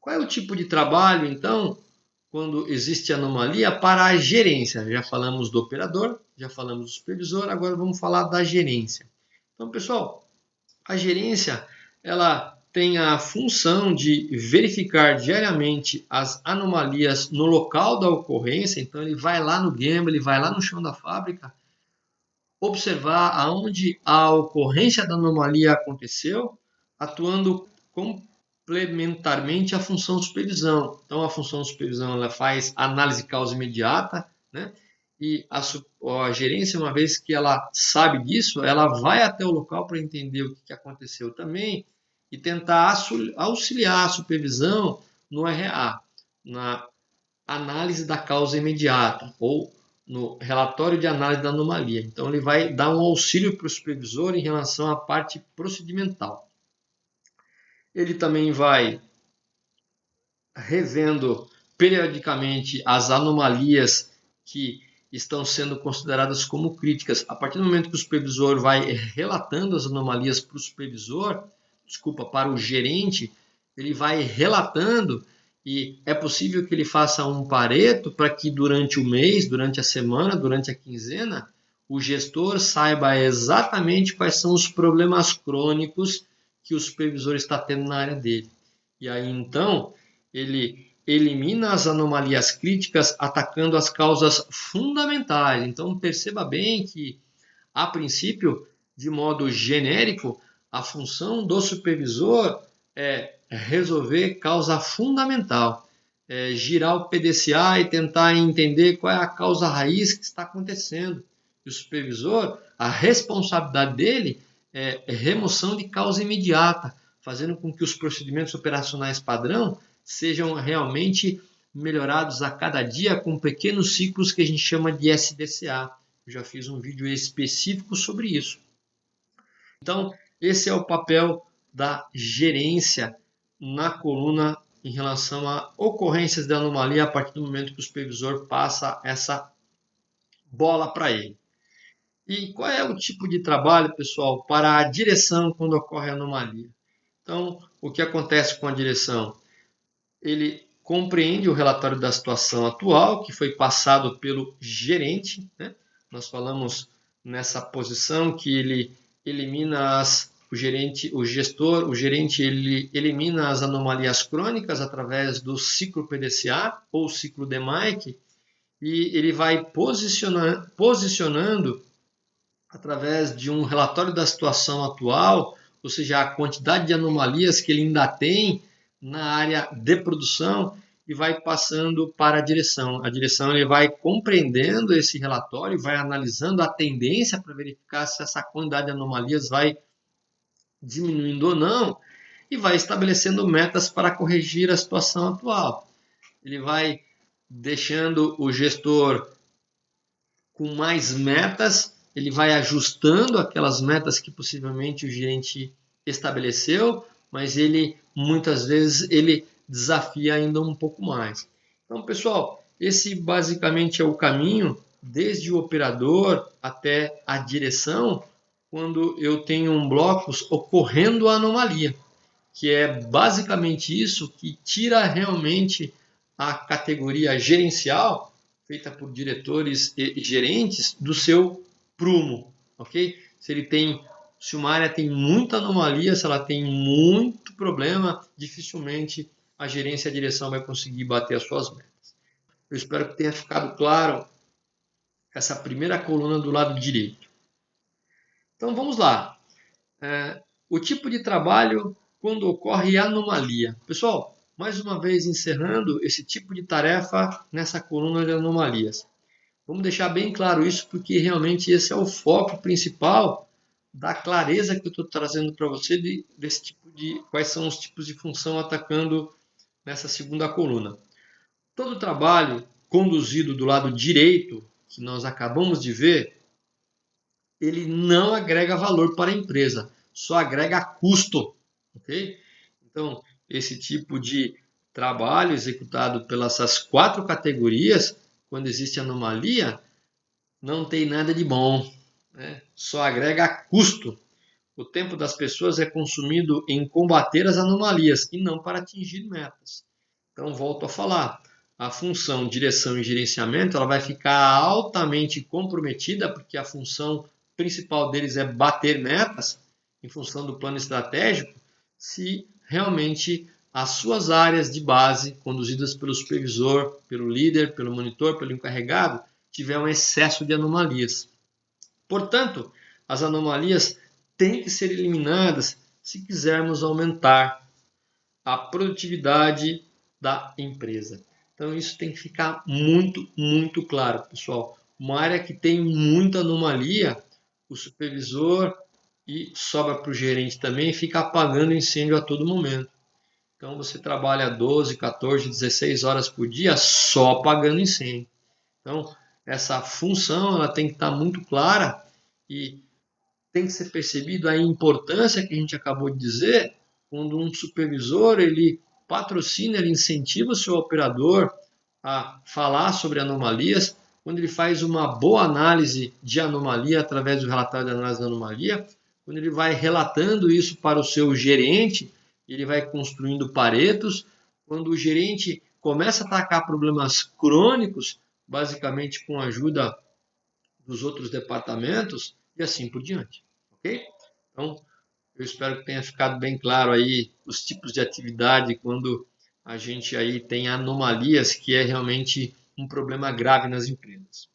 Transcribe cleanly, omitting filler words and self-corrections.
Qual é o tipo de trabalho, então, quando existe anomalia para a gerência? Já falamos do operador, já falamos do supervisor, agora vamos falar da gerência. Então, pessoal, a gerência ela tem a função de verificar diariamente as anomalias no local da ocorrência. Então, ele vai lá no Gemba, ele vai lá no chão da fábrica, observar aonde a ocorrência da anomalia aconteceu, atuando complementarmente à função de supervisão. Então, a função de supervisão ela faz análise de causa imediata, né? E a gerência, uma vez que ela sabe disso, ela vai até o local para entender o que aconteceu também e tentar auxiliar a supervisão no RA, na análise da causa imediata ou no relatório de análise da anomalia. Então, ele vai dar um auxílio para o supervisor em relação à parte procedimental. Ele também vai revendo periodicamente as anomalias que estão sendo consideradas como críticas. A partir do momento que o supervisor vai relatando as anomalias para o supervisor, para o gerente, ele vai relatando e é possível que ele faça um pareto para que durante o mês, durante a semana, durante a quinzena, o gestor saiba exatamente quais são os problemas crônicos que o supervisor está tendo na área dele. E aí, então, ele elimina as anomalias críticas atacando as causas fundamentais. Então, perceba bem que, a princípio, de modo genérico, a função do supervisor é resolver causa fundamental, girar o PDCA e tentar entender qual é a causa raiz que está acontecendo. E o supervisor, a responsabilidade dele é remoção de causa imediata, fazendo com que os procedimentos operacionais padrão sejam realmente melhorados a cada dia com pequenos ciclos que a gente chama de SDCA. Eu já fiz um vídeo específico sobre isso. Então, esse é o papel da gerência na coluna em relação a ocorrências de anomalia a partir do momento que o supervisor passa essa bola para ele. E qual é o tipo de trabalho, pessoal, para a direção quando ocorre anomalia? Então, o que acontece com a direção? Ele compreende o relatório da situação atual, que foi passado pelo gerente, né? Nós falamos nessa posição que ele elimina o gerente ele elimina as anomalias crônicas através do ciclo PDCA ou ciclo DMAIC e ele vai posicionando através de um relatório da situação atual, ou seja, a quantidade de anomalias que ele ainda tem na área de produção e vai passando para a direção. A direção ele vai compreendendo esse relatório, vai analisando a tendência para verificar se essa quantidade de anomalias vai diminuindo ou não e vai estabelecendo metas para corrigir a situação atual. Ele vai deixando o gestor com mais metas, ele vai ajustando aquelas metas que possivelmente o gerente estabeleceu, mas ele muitas vezes ele desafia ainda um pouco mais. Então, pessoal, esse basicamente é o caminho desde o operador até a direção quando eu tenho um bloco ocorrendo a anomalia, que é basicamente isso que tira realmente a categoria gerencial feita por diretores e gerentes do seu prumo, ok? Se uma área tem muita anomalia, se ela tem muito problema, dificilmente a gerência e a direção vai conseguir bater as suas metas. Eu espero que tenha ficado claro essa primeira coluna do lado direito. Então vamos lá. O tipo de trabalho quando ocorre anomalia. Pessoal, mais uma vez encerrando esse tipo de tarefa nessa coluna de anomalias. Vamos deixar bem claro isso porque realmente esse é o foco principal da clareza que eu estou trazendo para você desse tipo de quais são os tipos de função atacando nessa segunda coluna. Todo trabalho conduzido do lado direito, que nós acabamos de ver, ele não agrega valor para a empresa, só agrega custo, ok? Então, esse tipo de trabalho executado pelas 4 categorias, quando existe anomalia, não tem nada de bom, né? Só agrega custo. O tempo das pessoas é consumido em combater as anomalias e não para atingir metas. Então, volto a falar, a função direção e gerenciamento ela vai ficar altamente comprometida, porque a função principal deles é bater metas em função do plano estratégico, se realmente as suas áreas de base, conduzidas pelo supervisor, pelo líder, pelo monitor, pelo encarregado, tiver um excesso de anomalias. Portanto, as anomalias têm que ser eliminadas se quisermos aumentar a produtividade da empresa. Então isso tem que ficar muito, muito claro, pessoal. Uma área que tem muita anomalia, o supervisor e sobra para o gerente também fica apagando incêndio a todo momento. Então você trabalha 12, 14, 16 horas por dia só apagando incêndio. Então essa função ela tem que estar muito clara e tem que ser percebido a importância que a gente acabou de dizer quando um supervisor ele patrocina, ele incentiva o seu operador a falar sobre anomalias, quando ele faz uma boa análise de anomalia através do relatório de análise da anomalia, quando ele vai relatando isso para o seu gerente, ele vai construindo paretos, quando o gerente começa a atacar problemas crônicos, basicamente com a ajuda dos outros departamentos e assim por diante, ok? Então, eu espero que tenha ficado bem claro aí os tipos de atividade quando a gente aí tem anomalias que é realmente um problema grave nas empresas.